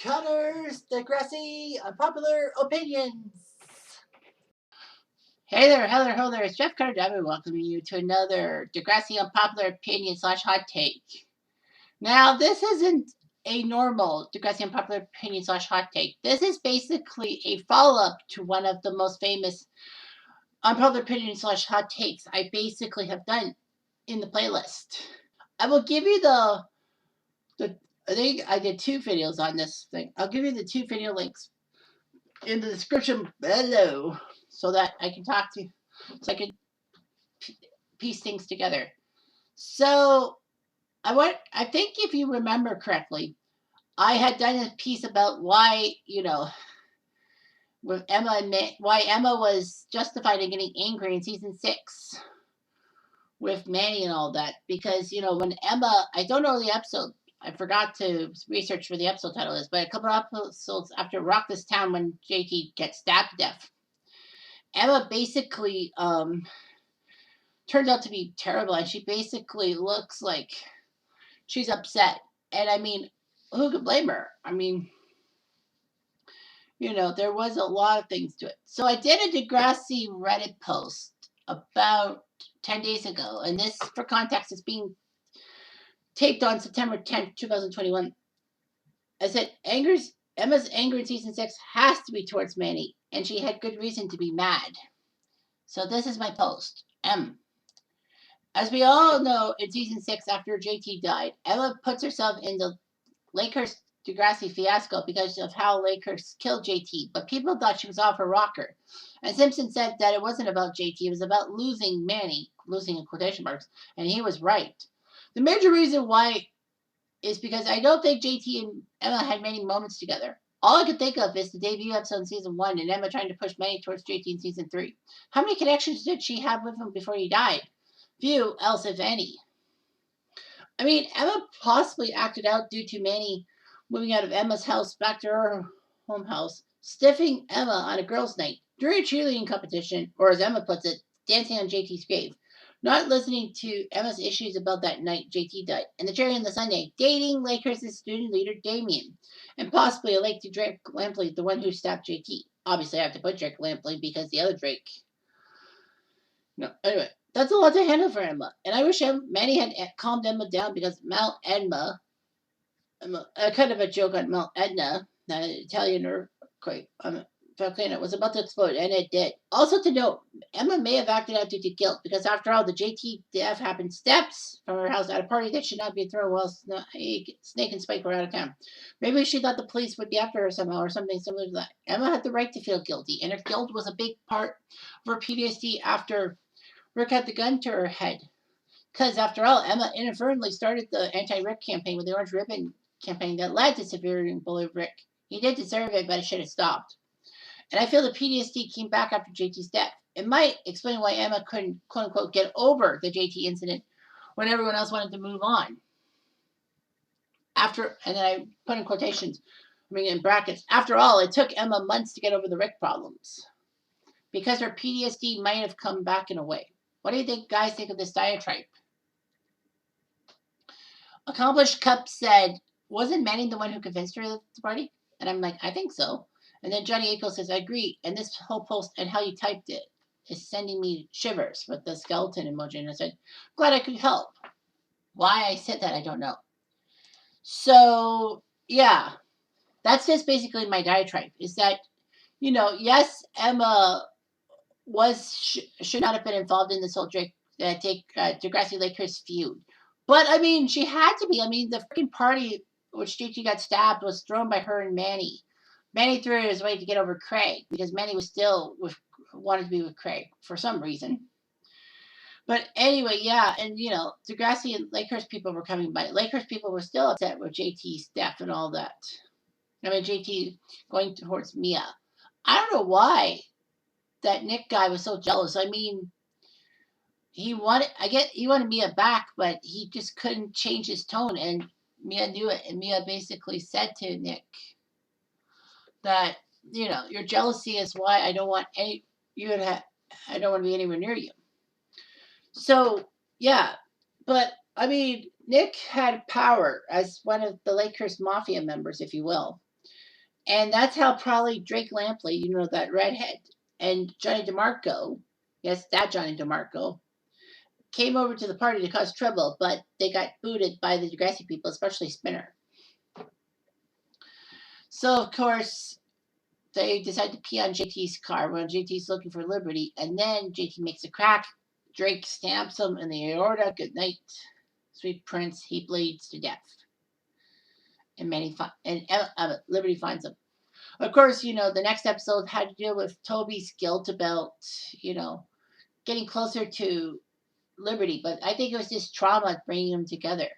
Connor's Degrassi Unpopular Opinions. Hey there, hello there. It's Jeff Cutter Diamond welcoming you to another Degrassi Unpopular Opinion / hot take. Now, this isn't a normal Degrassi Unpopular Opinion / hot take. This is basically a follow up to one of the most famous Unpopular Opinion / hot takes I basically have done in the playlist. I will give you the I think I did 2 videos on this thing. I'll give you the 2 video links in the description below so that I can talk to you, so I can piece things together. So I think if you remember correctly, I had done a piece about why, with Emma and why Emma was justified in getting angry in season 6 with Manny and all that. Because, when Emma, I don't know the episode, I forgot to research where the episode title is, but a couple of episodes after Rock This Town when JT gets stabbed to death, Emma basically turns out to be terrible, and she basically looks like she's upset. And I mean, who could blame her? I mean, there was a lot of things to it. So I did a Degrassi Reddit post about 10 days ago, and this, for context, is being taped on September 10th, 2021. I said, Emma's anger in season 6 has to be towards Manny, and she had good reason to be mad. So this is my post. As we all know, in season 6, after JT died, Emma puts herself in the Lakers Degrassi fiasco because of how Lakers killed JT, but people thought she was off her rocker. And Simpson said that it wasn't about JT, it was about losing Manny, losing in quotation marks, and he was right. The major reason why is because I don't think JT and Emma had many moments together. All I could think of is the debut episode in season 1 and Emma trying to push Manny towards JT in season 3. How many connections did she have with him before he died? Few, else if any. I mean, Emma possibly acted out due to Manny moving out of Emma's house back to her home house, stiffing Emma on a girls' night, during a cheerleading competition, or as Emma puts it, dancing on JT's grave, not listening to Emma's issues about that night JT died, and the cherry on the sundae, dating Lakers' student leader Damien, and possibly a link to Drake Lampley, the one who stabbed JT. Obviously, I have to put Drake Lampley because the other Drake. No, anyway. That's a lot to handle for Emma, and I wish Manny had calmed Emma down because Mount Edna, kind of a joke on Mount Etna, the Italian earthquake volcano, was about to explode, and it did. Also to note, Emma may have acted out due to guilt because, after all, the JT death happened steps from her house at a party that should not be thrown while Snake and Spike were out of town. Maybe she thought the police would be after her somehow or something similar to that. Emma had the right to feel guilty, and her guilt was a big part of her PTSD after Rick had the gun to her head. Because, after all, Emma inadvertently started the anti-Rick campaign with the Orange Ribbon campaign that led to severely bullying Rick. He did deserve it, but it should have stopped. And I feel the PTSD came back after JT's death. It might explain why Emma couldn't, quote-unquote, get over the JT incident when everyone else wanted to move on. And then I put in quotations, in brackets, after all, it took Emma months to get over the Rick problems. Because her PTSD might have come back in a way. What do you guys think of this diatribe? Accomplished Cup said, wasn't Manny the one who convinced her at the party? And I'm like, I think so. And then Johnny Aiko says, I agree. And this whole post and how you typed it is sending me shivers with the skeleton emoji. And I said, glad I could help. Why I said that, I don't know. So, yeah. That's just basically my diatribe. Is that, yes, Emma should not have been involved in this whole Degrassi Lakers feud. But, she had to be. The freaking party which JT got stabbed was thrown by her and Manny. Manny threw it his way to get over Craig because Manny was still wanted to be with Craig for some reason. But anyway, yeah, and Degrassi and Lakers people were coming by. Lakers people were still upset with JT's death and all that. JT going towards Mia. I don't know why that Nick guy was so jealous. He wanted Mia back, but he just couldn't change his tone, and Mia knew it. And Mia basically said to Nick that your jealousy is why I don't want I don't want to be anywhere near you. So yeah, but Nick had power as one of the Lakers mafia members, if you will. And that's how probably Drake Lampley, you know, that redhead, and Johnny DeMarco, yes, that Johnny DeMarco, came over to the party to cause trouble, but they got booted by the Degrassi people, especially Spinner. So, of course, they decide to pee on JT's car when JT's looking for Liberty, and then JT makes a crack. Drake stamps him in the aorta. Good night, sweet prince. He bleeds to death. And Liberty finds him. Of course, you know, the next episode had to deal with Toby's guilt about, you know, getting closer to Liberty, but I think it was just trauma bringing them together.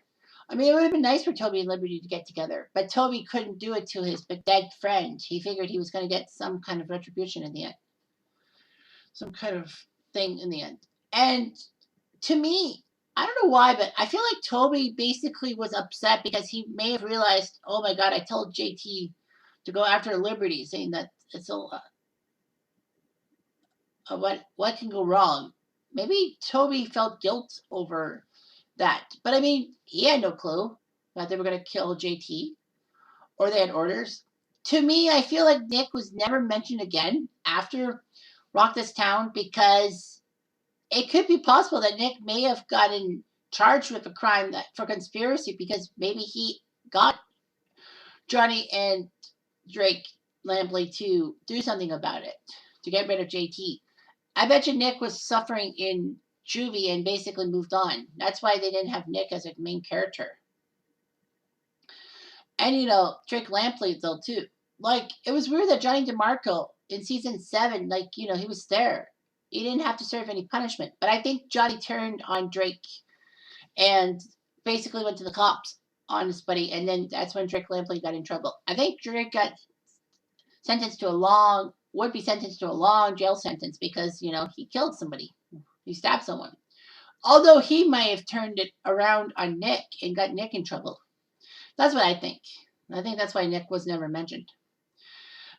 I mean, it would have been nice for Toby and Liberty to get together, but Toby couldn't do it to his dead friend. He figured he was going to get some kind of retribution in the end, some kind of thing in the end. And to me, I don't know why, but I feel like Toby basically was upset because he may have realized, oh my God, I told JT to go after Liberty, saying that it's what can go wrong. Maybe Toby felt guilt over that, but I mean, he had no clue that they were going to kill JT or they had orders. To me, I feel like Nick was never mentioned again after Rock This Town because it could be possible that Nick may have gotten charged with a crime for conspiracy because maybe he got Johnny and Drake Lampley to do something about it to get rid of JT. I bet you Nick was suffering in juvie and basically moved on. That's why they didn't have Nick as a main character. And you know, Drake Lampley though too. Like it was weird that Johnny DeMarco in season 7, like, you know, he was there. He didn't have to serve any punishment. But I think Johnny turned on Drake and basically went to the cops on his buddy, and then that's when Drake Lampley got in trouble. I think Drake got would be sentenced to a long jail sentence because, you know, he killed somebody. He stabbed someone. Although he may have turned it around on Nick and got Nick in trouble. That's what I think. I think that's why Nick was never mentioned.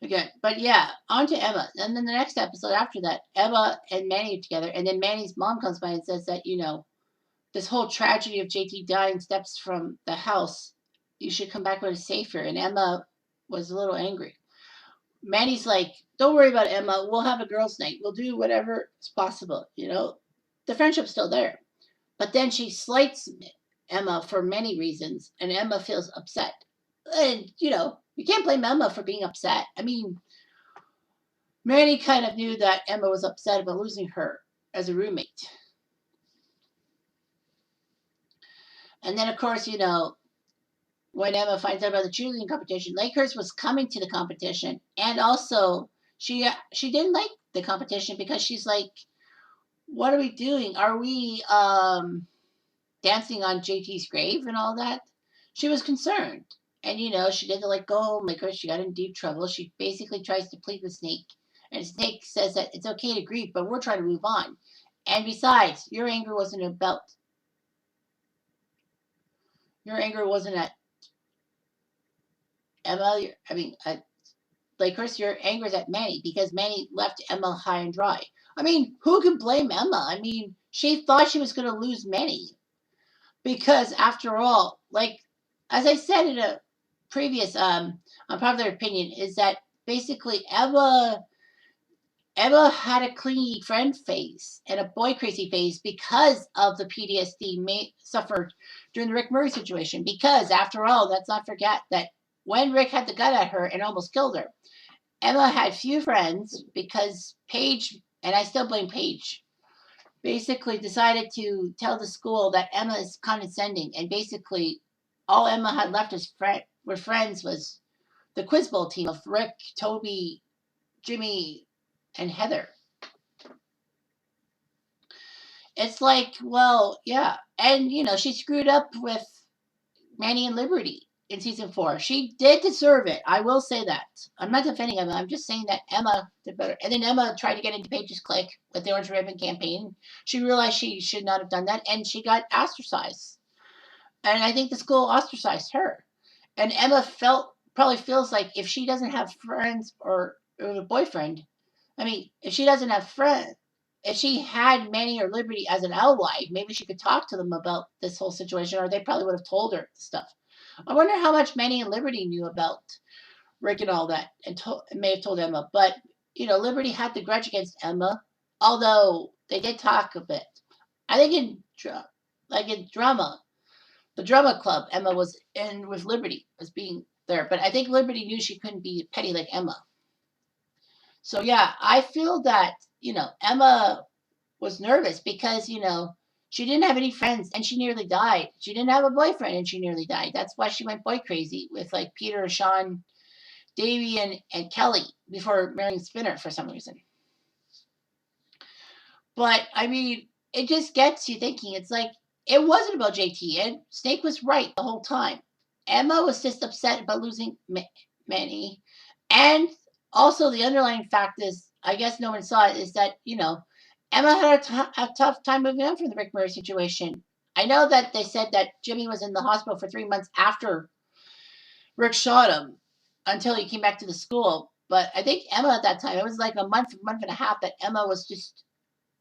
Again, but yeah, on to Emma. And then the next episode after that, Emma and Manny are together, and then Manny's mom comes by and says that, you know, this whole tragedy of JT dying steps from the house. You should come back with a savior. And Emma was a little angry. Manny's like, don't worry about Emma. We'll have a girls' night. We'll do whatever is possible. You know, the friendship's still there. But then she slights Emma for many reasons, and Emma feels upset. And, you know, you can't blame Emma for being upset. I mean, Manny kind of knew that Emma was upset about losing her as a roommate. And then, of course, you know, when Emma finds out about the cheerleading competition, Lakehurst was coming to the competition, and also she didn't like the competition because she's like, "What are we doing? Are we dancing on JT's grave and all that?" She was concerned, and you know, she didn't like go home. Lakehurst, she got in deep trouble. She basically tries to plead with Snake, and Snake says that it's okay to grieve, but we're trying to move on. And besides, your anger wasn't at Emma. I mean, Lakehurst, your anger is at Manny because Manny left Emma high and dry. I mean, who could blame Emma? I mean, she thought she was going to lose Manny because, after all, like as I said in a previous unpopular opinion, is that basically Emma had a clingy friend phase and a boy crazy phase because of the PTSD suffered during the Rick Murray situation. Because, after all, let's not forget that when Rick had the gun at her and almost killed her, Emma had few friends because Paige, and I still blame Paige, basically decided to tell the school that Emma is condescending, and basically all Emma had left as friends was the Quiz Bowl team of Rick, Toby, Jimmy, and Heather. It's like, well, yeah. And, you know, she screwed up with Manny and Liberty in season 4. She did deserve it. I will say that. I'm not defending Emma. I'm just saying that Emma did better. And then Emma tried to get into Paige's clique with the Orange Ribbon campaign. She realized she should not have done that, and she got ostracized. And I think the school ostracized her. And Emma probably feels like if she doesn't have friends or a boyfriend, I mean, if she doesn't have friends, if she had Manny or Liberty as an ally, maybe she could talk to them about this whole situation, or they probably would have told her stuff. I wonder how much Manny and Liberty knew about Rick and all that, and may have told Emma. But Liberty had the grudge against Emma, although they did talk a bit. I think in drama, the drama club, Emma was in with Liberty as being there, but I think Liberty knew she couldn't be petty like Emma. So yeah, I feel that Emma was nervous because she didn't have any friends and she nearly died. She didn't have a boyfriend and she nearly died. That's why she went boy crazy with like Peter, Sean, Davy, and Kelly before marrying Spinner for some reason. But I mean, it just gets you thinking. It's like it wasn't about JT, and Snake was right the whole time. Emma was just upset about losing Manny, and also the underlying fact is, I guess no one saw it, is that Emma had a tough time moving on from the Rick Murray situation. I know that they said that Jimmy was in the hospital for 3 months after Rick shot him until he came back to the school. But I think Emma at that time, it was like a month and a half that Emma was just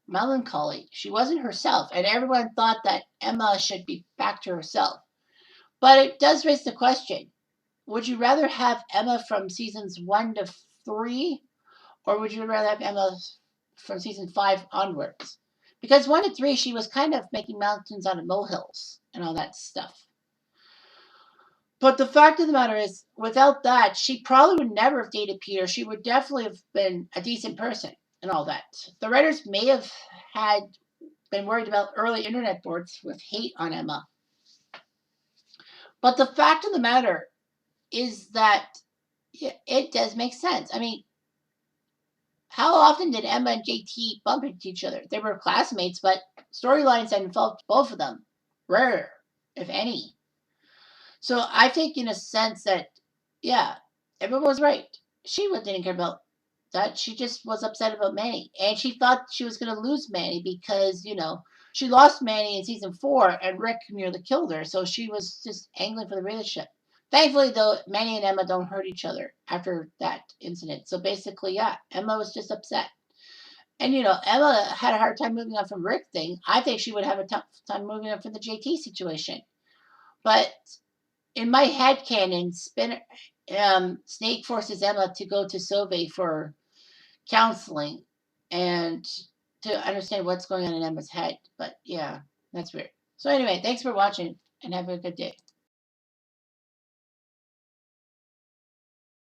melancholy. She wasn't herself, and everyone thought that Emma should be back to herself. But it does raise the question: would you rather have Emma from seasons 1 to 3, or would you rather have Emma from season 5 onwards? Because 1 to 3, she was kind of making mountains out of molehills and all that stuff. But the fact of the matter is, without that, she probably would never have dated Peter. She would definitely have been a decent person and all that. The writers may have had been worried about early internet boards with hate on Emma. But the fact of the matter is that it does make sense. I mean, how often did Emma and JT bump into each other? They were classmates, but storylines that involved both of them, rare, if any. So I think, in a sense, that yeah, everyone was right. She didn't care about that. She just was upset about Manny, and she thought she was going to lose Manny because she lost Manny in season 4, and Rick nearly killed her. So she was just angling for the relationship. Thankfully, though, Manny and Emma don't hurt each other after that incident. So basically, yeah, Emma was just upset. And Emma had a hard time moving on from Rick thing. I think she would have a tough time moving on from the JT situation. But in my head canon, Snake forces Emma to go to Sobe for counseling and to understand what's going on in Emma's head. But yeah, that's weird. So anyway, thanks for watching and have a good day.